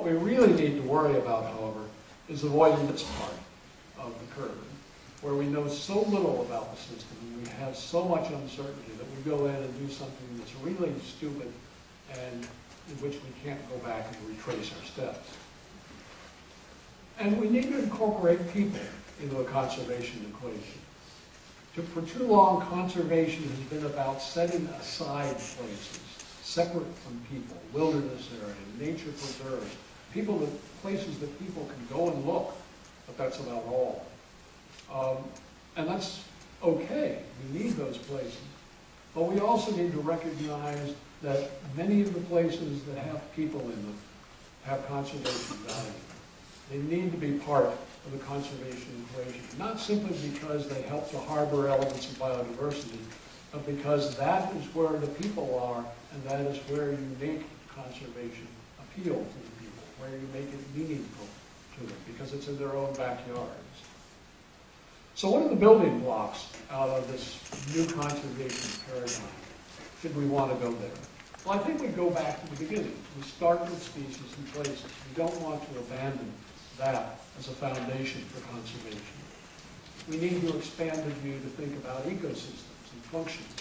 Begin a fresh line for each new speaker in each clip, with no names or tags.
we really need to worry about, however, is avoiding this part of the curve, where we know so little about the system and we have so much uncertainty that we go in and do something that's really stupid and in which we can't go back and retrace our steps. And we need to incorporate people into a conservation equation. For too long, conservation has been about setting aside places, separate from people, wilderness area, nature preserves, places that people can go and look, but that's about all. And that's okay, we need those places. But we also need to recognize that many of the places that have people in them have conservation value. They need to be part of the conservation equation, not simply because they help to harbor elements of biodiversity, but because that is where the people are, and that is where you make conservation appeal to the people, where you make it meaningful to them, because it's in their own backyards. So what are the building blocks out of this new conservation paradigm, should we want to go there? Well, I think we go back to the beginning. We start with species and places. We don't want to abandon that as a foundation for conservation. We need to expand the view to think about ecosystems and functions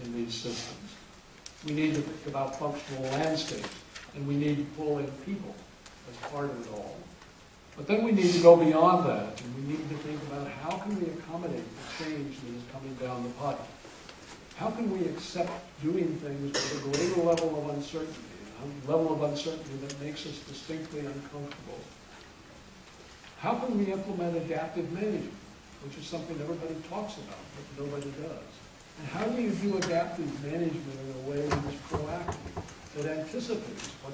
in these systems. We need to think about functional landscapes, and we need to pull in people as part of it all. But then we need to go beyond that, and we need to think about how can we accommodate the change that is coming down the pipe. How can we accept doing things with a greater level of uncertainty, a level of uncertainty that makes us distinctly uncomfortable? How can we implement adaptive management, which is something everybody talks about, but nobody does? And how do you do adaptive management in a way that is proactive, that anticipates what's